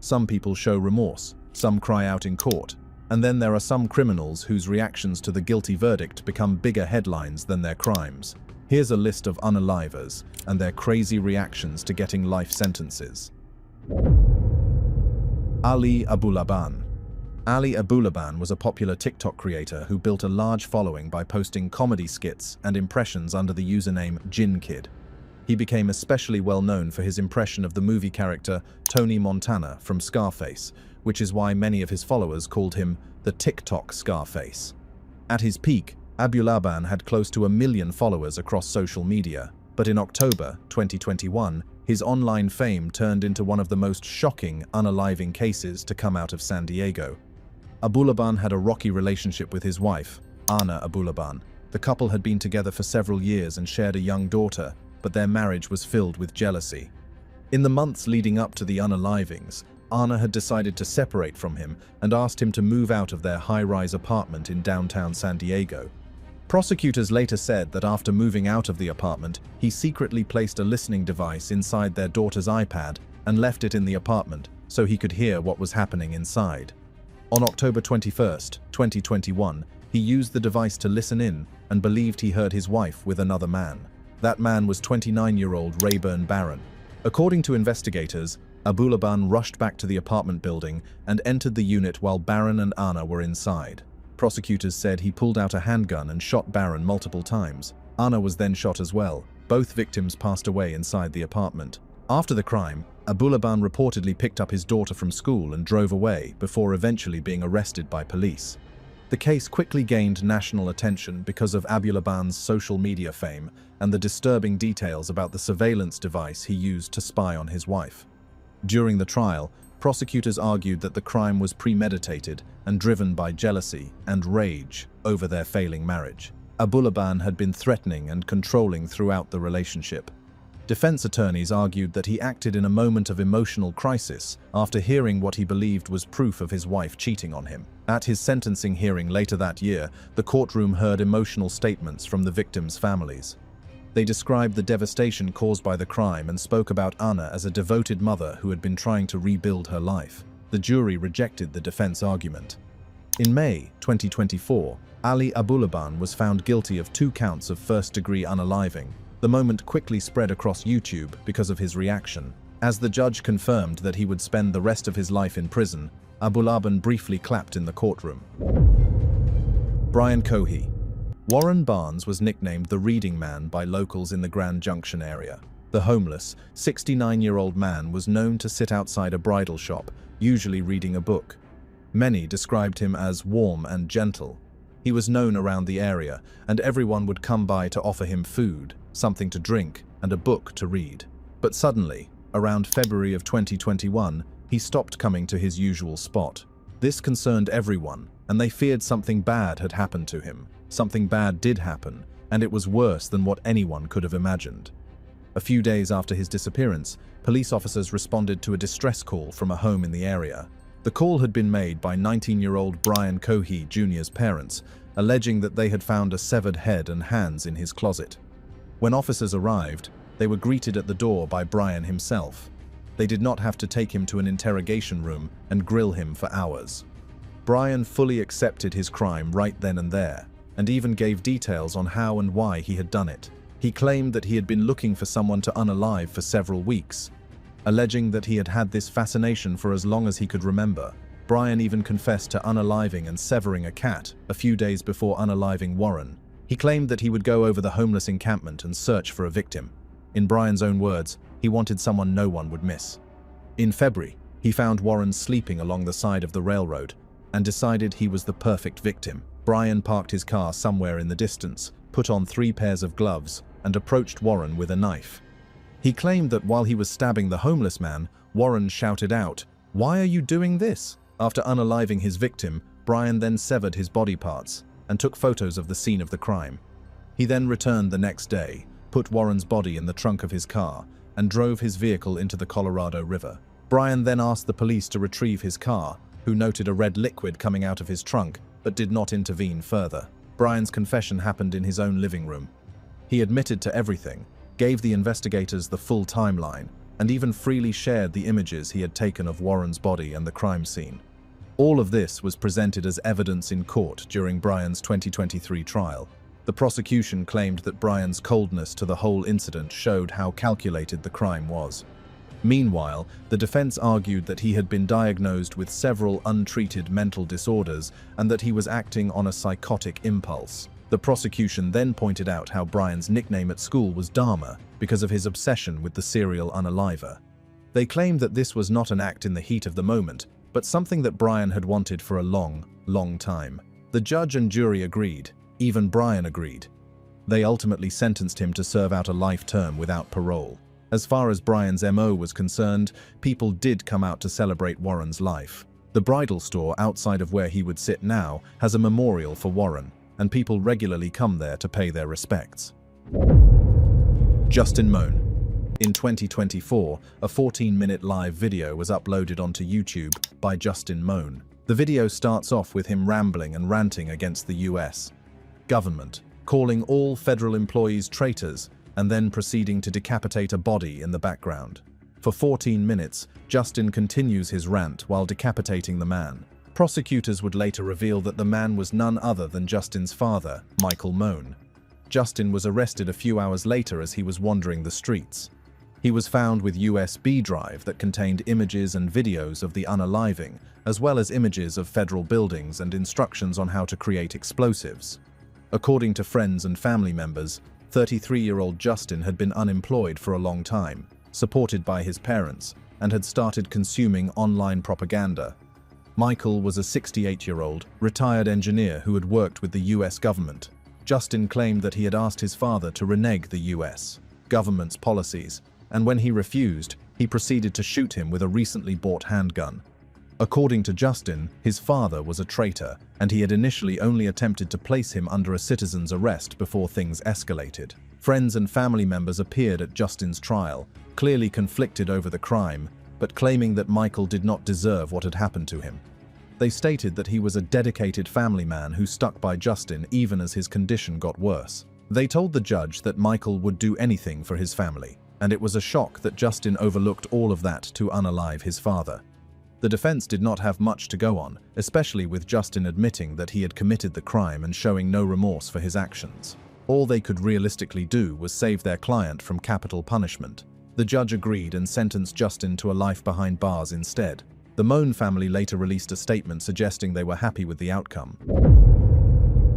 Some people show remorse, some cry out in court, and then there are some criminals whose reactions to the guilty verdict become bigger headlines than their crimes. Here's a list of unalivers and their crazy reactions to getting life sentences. Ali Abulaban. Ali Abulaban was a popular TikTok creator who built a large following by posting comedy skits and impressions under the username Jinn Kid. He became especially well known for his impression of the movie character Tony Montana from Scarface, which is why many of his followers called him the TikTok Scarface. At his peak, Abulaban had close to 1 million followers across social media, but in October 2021, his online fame turned into one of the most shocking, unaliving cases to come out of San Diego. Abulaban had a rocky relationship with his wife, Anna Abulaban. The couple had been together for several years and shared a young daughter, but their marriage was filled with jealousy. In the months leading up to the unalivings, Anna had decided to separate from him and asked him to move out of their high-rise apartment in downtown San Diego. Prosecutors later said that after moving out of the apartment, he secretly placed a listening device inside their daughter's iPad and left it in the apartment so he could hear what was happening inside. On October 21, 2021, he used the device to listen in and believed he heard his wife with another man. That man was 29-year-old Rayburn Barron. According to investigators, Abulaban rushed back to the apartment building and entered the unit while Barron and Anna were inside. Prosecutors said he pulled out a handgun and shot Barron multiple times. Anna was then shot as well. Both victims passed away inside the apartment. After the crime, Abulaban reportedly picked up his daughter from school and drove away before eventually being arrested by police. The case quickly gained national attention because of Abulaban's social media fame and the disturbing details about the surveillance device he used to spy on his wife. During the trial, prosecutors argued that the crime was premeditated and driven by jealousy and rage over their failing marriage. Abulaban had been threatening and controlling throughout the relationship. Defense attorneys argued that he acted in a moment of emotional crisis after hearing what he believed was proof of his wife cheating on him. At his sentencing hearing later that year, the courtroom heard emotional statements from the victims' families. They described the devastation caused by the crime and spoke about Anna as a devoted mother who had been trying to rebuild her life. The jury rejected the defense argument. In May 2024, Ali Abulaban was found guilty of 2 counts of first-degree unaliving. The moment quickly spread across YouTube because of his reaction. As the judge confirmed that he would spend the rest of his life in prison, Abulaban briefly clapped in the courtroom. Brian Cohee. Warren Barnes was nicknamed the Reading Man by locals in the Grand Junction area. The homeless, 69-year-old man was known to sit outside a bridal shop, usually reading a book. Many described him as warm and gentle. He was known around the area, and everyone would come by to offer him food, something to drink, and a book to read. But suddenly, around February of 2021, he stopped coming to his usual spot. This concerned everyone, and they feared something bad had happened to him. Something bad did happen, and it was worse than what anyone could have imagined. A few days after his disappearance, police officers responded to a distress call from a home in the area. The call had been made by 19-year-old Brian Cohee Jr.'s parents, alleging that they had found a severed head and hands in his closet. When officers arrived, they were greeted at the door by Brian himself. They did not have to take him to an interrogation room and grill him for hours. Brian fully accepted his crime right then and there, and even gave details on how and why he had done it. He claimed that he had been looking for someone to unalive for several weeks, alleging that he had had this fascination for as long as he could remember. Brian even confessed to unaliving and severing a cat a few days before unaliving Warren. He claimed that he would go over the homeless encampment and search for a victim. In Brian's own words, he wanted someone no one would miss. In February, he found Warren sleeping along the side of the railroad and decided he was the perfect victim. Brian parked his car somewhere in the distance, put on 3 pairs of gloves, and approached Warren with a knife. He claimed that while he was stabbing the homeless man, Warren shouted out, "Why are you doing this?" After unaliving his victim, Brian then severed his body parts and took photos of the scene of the crime. He then returned the next day, put Warren's body in the trunk of his car, and drove his vehicle into the Colorado River. Brian then asked the police to retrieve his car, who noted a red liquid coming out of his trunk, but did not intervene further. Brian's confession happened in his own living room. He admitted to everything, gave the investigators the full timeline, and even freely shared the images he had taken of Warren's body and the crime scene. All of this was presented as evidence in court during Bryan's 2023 trial. The prosecution claimed that Bryan's coldness to the whole incident showed how calculated the crime was. Meanwhile, the defense argued that he had been diagnosed with several untreated mental disorders and that he was acting on a psychotic impulse. The prosecution then pointed out how Bryan's nickname at school was Dharma because of his obsession with the serial unaliver. They claimed that this was not an act in the heat of the moment, but something that Bryan had wanted for a long time. The judge and jury agreed. Even Bryan agreed. They ultimately sentenced him to serve out a life term without parole. As far as Bryan's MO was concerned, people did come out to celebrate Warren's life. The bridal store outside of where he would sit now has a memorial for Warren, and people regularly come there to pay their respects. Justin Mohn. In 2024, a 14-minute live video was uploaded onto YouTube by Justin Mohn. The video starts off with him rambling and ranting against the US government, calling all federal employees traitors, and then proceeding to decapitate a body in the background. For 14 minutes, Justin continues his rant while decapitating the man. Prosecutors would later reveal that the man was none other than Justin's father, Michael Mohn. Justin was arrested a few hours later as he was wandering the streets. He was found with USB drive that contained images and videos of the unaliving, as well as images of federal buildings and instructions on how to create explosives. According to friends and family members, 33-year-old Justin had been unemployed for a long time, supported by his parents, and had started consuming online propaganda. Michael was a 68-year-old, retired engineer who had worked with the US government. Justin claimed that he had asked his father to renege the US government's policies, and when he refused, he proceeded to shoot him with a recently bought handgun. According to Justin, his father was a traitor, and he had initially only attempted to place him under a citizen's arrest before things escalated. Friends and family members appeared at Justin's trial, clearly conflicted over the crime, but claiming that Michael did not deserve what had happened to him. They stated that he was a dedicated family man who stuck by Justin even as his condition got worse. They told the judge that Michael would do anything for his family, and it was a shock that Justin overlooked all of that to unalive his father. The defense did not have much to go on, especially with Justin admitting that he had committed the crime and showing no remorse for his actions. All they could realistically do was save their client from capital punishment. The judge agreed and sentenced Justin to a life behind bars instead. The Mohn family later released a statement suggesting they were happy with the outcome.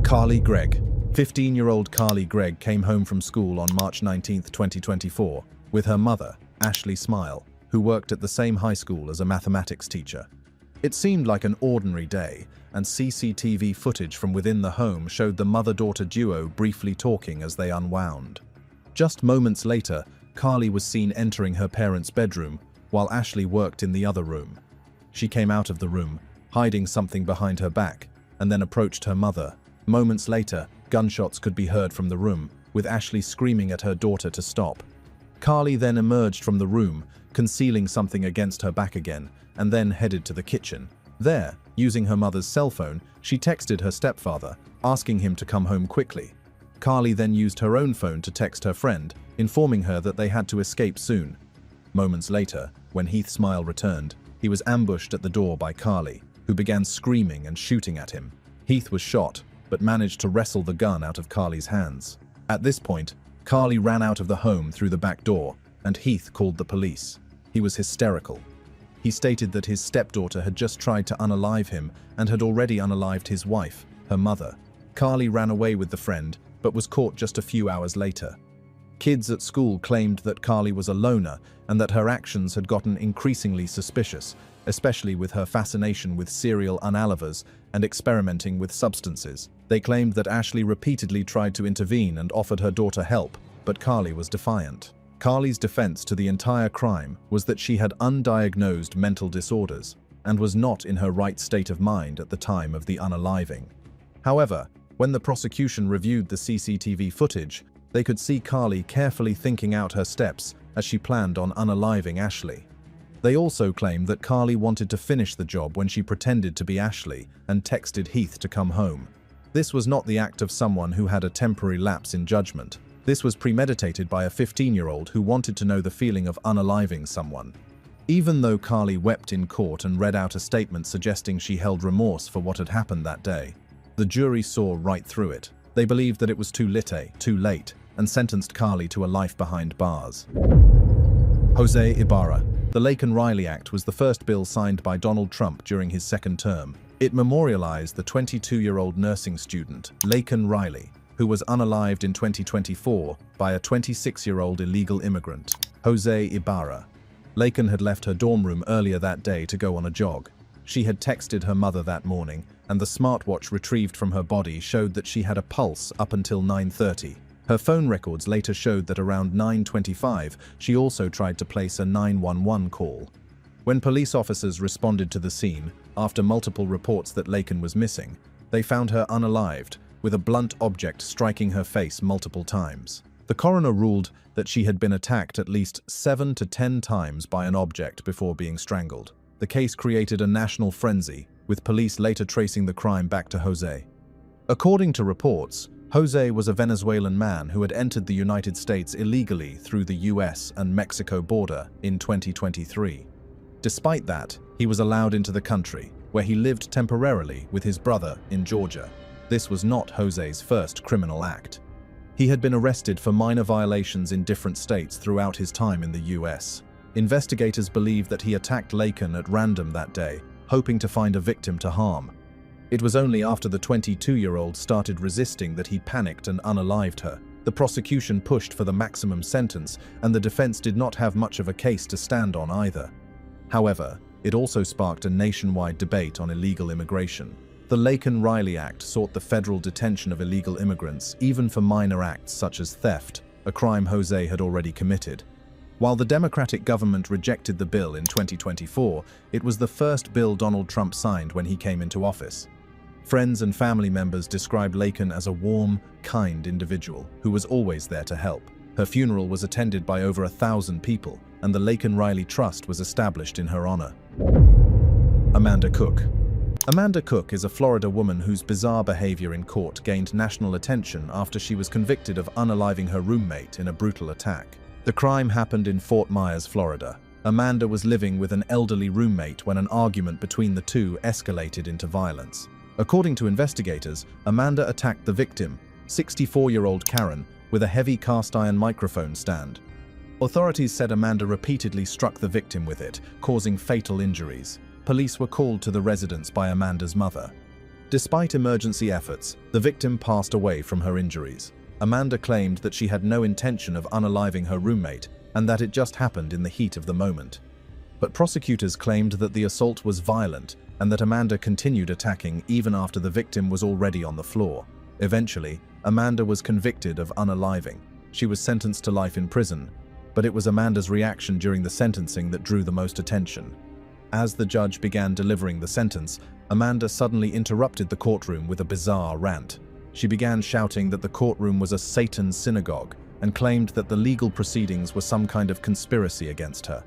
Gregg. 15-year-old Gregg came home from school on March 19, 2024, with her mother, Ashley Smile, who worked at the same high school as a mathematics teacher. It seemed like an ordinary day, and CCTV footage from within the home showed the mother-daughter duo briefly talking as they unwound. Just moments later, Carly was seen entering her parents' bedroom, while Ashley worked in the other room. She came out of the room, hiding something behind her back, and then approached her mother. Moments later, gunshots could be heard from the room, with Ashley screaming at her daughter to stop. Carly then emerged from the room, concealing something against her back again, and then headed to the kitchen. There, using her mother's cell phone, she texted her stepfather, asking him to come home quickly. Carly then used her own phone to text her friend, informing her that they had to escape soon. Moments later, when Heath Smile returned, he was ambushed at the door by Carly, who began screaming and shooting at him. Heath was shot, but managed to wrestle the gun out of Carly's hands. At this point, Carly ran out of the home through the back door, and Heath called the police. He was hysterical. He stated that his stepdaughter had just tried to unalive him and had already unalived his wife, her mother. Carly ran away with the friend, but was caught just a few hours later. Kids at school claimed that Carly was a loner and that her actions had gotten increasingly suspicious, especially with her fascination with serial unalivers and experimenting with substances. They claimed that Ashley repeatedly tried to intervene and offered her daughter help, but Carly was defiant. Carly's defense to the entire crime was that she had undiagnosed mental disorders and was not in her right state of mind at the time of the unaliving. However, when the prosecution reviewed the CCTV footage, they could see Carly carefully thinking out her steps as she planned on unaliving Ashley. They also claimed that Carly wanted to finish the job when she pretended to be Ashley and texted Heath to come home. This was not the act of someone who had a temporary lapse in judgment. This was premeditated by a 15-year-old who wanted to know the feeling of unaliving someone. Even though Carly wept in court and read out a statement suggesting she held remorse for what had happened that day, the jury saw right through it. They believed that it was too late, and sentenced Carly to a life behind bars. Jose Ibarra. The Laken Riley Act was the first bill signed by Donald Trump during his second term. It memorialized the 22-year-old nursing student, Laken Riley, who was unalived in 2024 by a 26-year-old illegal immigrant, Jose Ibarra. Laken had left her dorm room earlier that day to go on a jog. She had texted her mother that morning, and the smartwatch retrieved from her body showed that she had a pulse up until 9:30. Her phone records later showed that around 9:25, she also tried to place a 911 call. When police officers responded to the scene, after multiple reports that Laken was missing, they found her unalived, with a blunt object striking her face multiple times. The coroner ruled that she had been attacked at least 7 to 10 times by an object before being strangled. The case created a national frenzy, with police later tracing the crime back to Jose. According to reports, Jose was a Venezuelan man who had entered the United States illegally through the US and Mexico border in 2023. Despite that, he was allowed into the country, where he lived temporarily with his brother in Georgia. This was not Jose's first criminal act. He had been arrested for minor violations in different states throughout his time in the US. Investigators believe that he attacked Laken at random that day, hoping to find a victim to harm. It was only after the 22-year-old started resisting that he panicked and unalived her. The prosecution pushed for the maximum sentence, and the defense did not have much of a case to stand on either. However, it also sparked a nationwide debate on illegal immigration. The Laken Riley Act sought the federal detention of illegal immigrants, even for minor acts such as theft, a crime Jose had already committed. While the Democratic government rejected the bill in 2024, it was the first bill Donald Trump signed when he came into office. Friends and family members described Laken as a warm, kind individual who was always there to help. Her funeral was attended by over 1,000 people, and the Laken Riley Trust was established in her honor. Amanda Cook. Amanda Cook is a Florida woman whose bizarre behavior in court gained national attention after she was convicted of unaliving her roommate in a brutal attack. The crime happened in Fort Myers, Florida. Amanda was living with an elderly roommate when an argument between the two escalated into violence. According to investigators, Amanda attacked the victim, 64-year-old Karen, with a heavy cast-iron microphone stand. Authorities said Amanda repeatedly struck the victim with it, causing fatal injuries. Police were called to the residence by Amanda's mother. Despite emergency efforts, the victim passed away from her injuries. Amanda claimed that she had no intention of unaliving her roommate and that it just happened in the heat of the moment. But prosecutors claimed that the assault was violent and that Amanda continued attacking even after the victim was already on the floor. Eventually, Amanda was convicted of unaliving. She was sentenced to life in prison, but it was Amanda's reaction during the sentencing that drew the most attention. As the judge began delivering the sentence, Amanda suddenly interrupted the courtroom with a bizarre rant. She began shouting that the courtroom was a Satan's synagogue and claimed that the legal proceedings were some kind of conspiracy against her.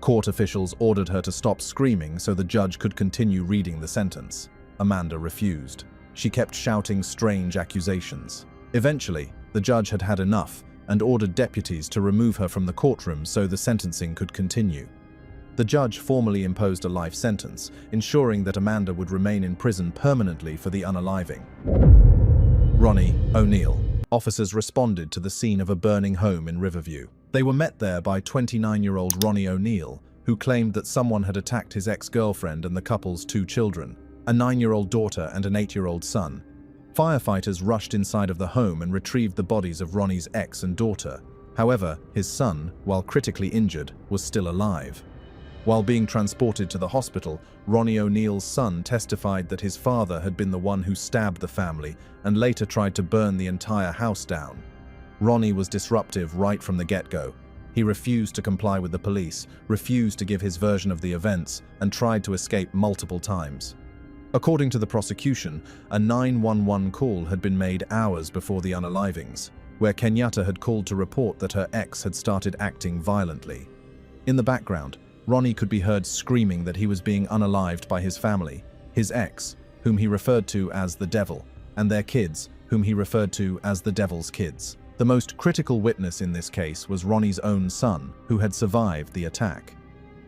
Court officials ordered her to stop screaming so the judge could continue reading the sentence. Amanda refused. She kept shouting strange accusations. Eventually, the judge had had enough and ordered deputies to remove her from the courtroom so the sentencing could continue. The judge formally imposed a life sentence, ensuring that Amanda would remain in prison permanently for the unaliving. Ronnie O'Neill. Officers responded to the scene of a burning home in Riverview. They were met there by 29-year-old Ronnie O'Neill, who claimed that someone had attacked his ex-girlfriend and the couple's 2 children, a 9-year-old daughter and an 8-year-old son. Firefighters rushed inside of the home and retrieved the bodies of Ronnie's ex and daughter. However, his son, while critically injured, was still alive. While being transported to the hospital, Ronnie O'Neill's son testified that his father had been the one who stabbed the family and later tried to burn the entire house down. Ronnie was disruptive right from the get-go. He refused to comply with the police, refused to give his version of the events, and tried to escape multiple times. According to the prosecution, a 911 call had been made hours before the unalivings, where Kenyatta had called to report that her ex had started acting violently. In the background, Ronnie could be heard screaming that he was being unalived by his family, his ex, whom he referred to as the devil, and their kids, whom he referred to as the devil's kids. The The most critical witness in this case was Ronnie's own son, who had survived the attack.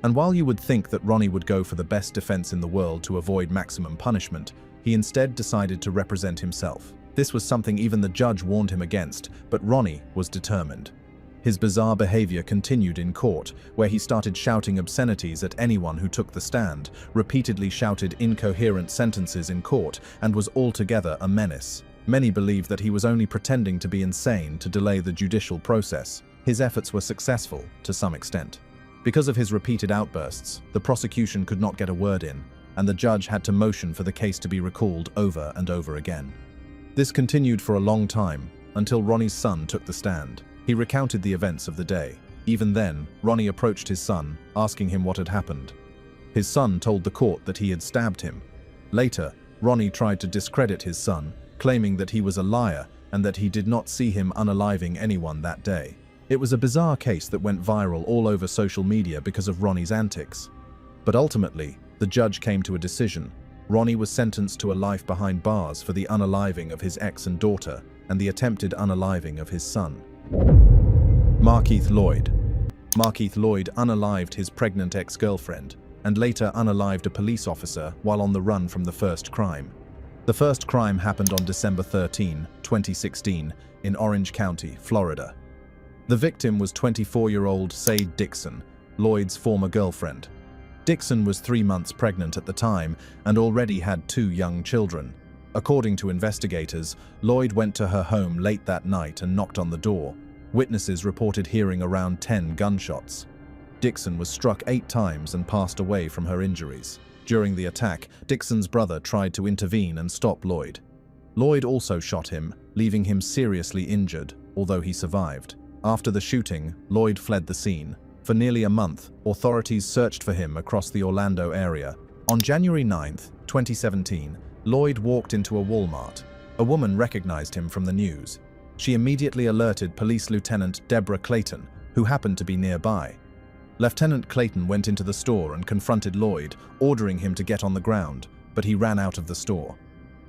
And while you would think that Ronnie would go for the best defense in the world to avoid maximum punishment, he instead decided to represent himself. This was something even the judge warned him against, but Ronnie was determined. His bizarre behavior continued in court, where he started shouting obscenities at anyone who took the stand, repeatedly shouted incoherent sentences in court, and was altogether a menace. Many believed that he was only pretending to be insane to delay the judicial process. His efforts were successful, to some extent. Because of his repeated outbursts, the prosecution could not get a word in, and the judge had to motion for the case to be recalled over and over again. This continued for a long time, until Ronnie's son took the stand. He recounted the events of the day. Even then, Ronnie approached his son, asking him what had happened. His son told the court that he had stabbed him. Later, Ronnie tried to discredit his son, claiming that he was a liar and that he did not see him unaliving anyone that day. It was a bizarre case that went viral all over social media because of Ronnie's antics. But ultimately, the judge came to a decision. Ronnie was sentenced to a life behind bars for the unaliving of his ex and daughter and the attempted unaliving of his son. Markeith Lloyd. Markeith Lloyd unalived his pregnant ex-girlfriend and later unalived a police officer while on the run from the first crime. The first crime happened on December 13, 2016, in Orange County, Florida. The victim was 24-year-old Sade Dixon, Lloyd's former girlfriend. Dixon was 3 months pregnant at the time and already had 2 young children. According to investigators, Lloyd went to her home late that night and knocked on the door. Witnesses reported hearing around 10 gunshots. Dixon was struck 8 times and passed away from her injuries. During the attack, Dixon's brother tried to intervene and stop Lloyd. Lloyd also shot him, leaving him seriously injured, although he survived. After the shooting, Lloyd fled the scene. For nearly a month, authorities searched for him across the Orlando area. On January 9, 2017, Lloyd walked into a Walmart. A woman recognized him from the news. She immediately alerted Police Lieutenant Deborah Clayton, who happened to be nearby. Lieutenant Clayton went into the store and confronted Lloyd, ordering him to get on the ground, but he ran out of the store.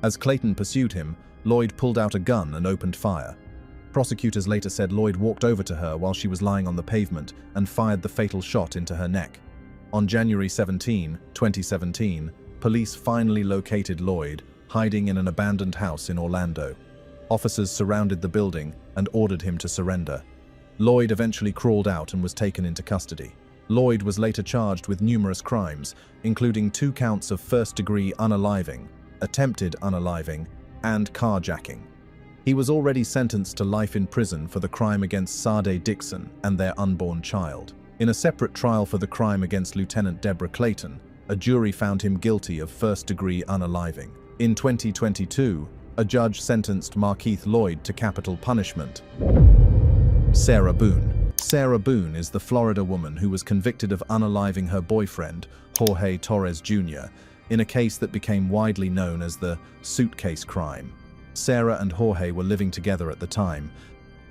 As Clayton pursued him, Lloyd pulled out a gun and opened fire. Prosecutors later said Lloyd walked over to her while she was lying on the pavement and fired the fatal shot into her neck. On January 17, 2017, police finally located Lloyd, hiding in an abandoned house in Orlando. Officers surrounded the building and ordered him to surrender. Lloyd eventually crawled out and was taken into custody. Lloyd was later charged with numerous crimes, including 2 counts of first-degree unaliving, attempted unaliving, and carjacking. He was already sentenced to life in prison for the crime against Sade Dixon and their unborn child. In a separate trial for the crime against Lieutenant Deborah Clayton, a jury found him guilty of first-degree unaliving. In 2022, a judge sentenced Markeith Lloyd to capital punishment. Sarah Boone. Sarah Boone is the Florida woman who was convicted of unaliving her boyfriend, Jorge Torres Jr., in a case that became widely known as the suitcase crime. Sarah and Jorge were living together at the time.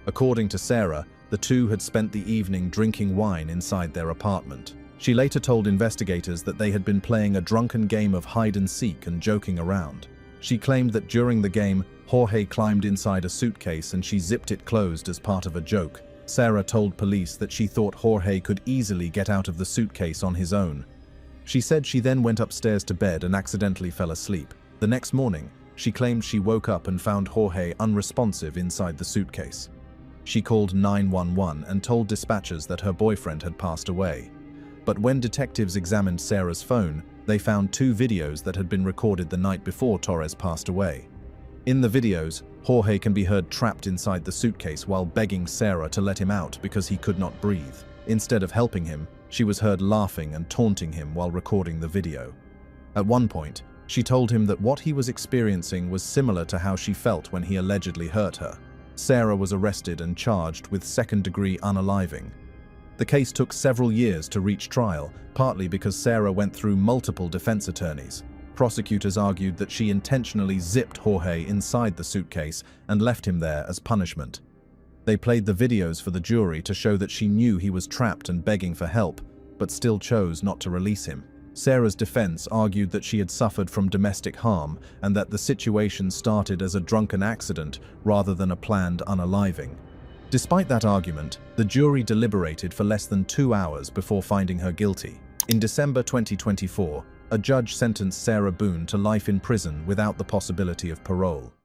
According to Sarah, the two had spent the evening drinking wine inside their apartment. She later told investigators that they had been playing a drunken game of hide-and-seek and joking around. She claimed that during the game, Jorge climbed inside a suitcase and she zipped it closed as part of a joke. Sarah told police that she thought Jorge could easily get out of the suitcase on his own. She said she then went upstairs to bed and accidentally fell asleep. The next morning, she claimed she woke up and found Jorge unresponsive inside the suitcase. She called 911 and told dispatchers that her boyfriend had passed away. But when detectives examined Sarah's phone, they found 2 videos that had been recorded the night before Torres passed away. In the videos, Jorge can be heard trapped inside the suitcase while begging Sarah to let him out because he could not breathe. Instead of helping him, she was heard laughing and taunting him while recording the video. At one point, she told him that what he was experiencing was similar to how she felt when he allegedly hurt her. Sarah was arrested and charged with second-degree unaliving. The case took several years to reach trial, partly because Sarah went through multiple defense attorneys. Prosecutors argued that she intentionally zipped Jorge inside the suitcase and left him there as punishment. They played the videos for the jury to show that she knew he was trapped and begging for help, but still chose not to release him. Sarah's defense argued that she had suffered from domestic harm and that the situation started as a drunken accident rather than a planned unaliving. Despite that argument, the jury deliberated for less than 2 hours before finding her guilty. In December 2024, a judge sentenced Sarah Boone to life in prison without the possibility of parole.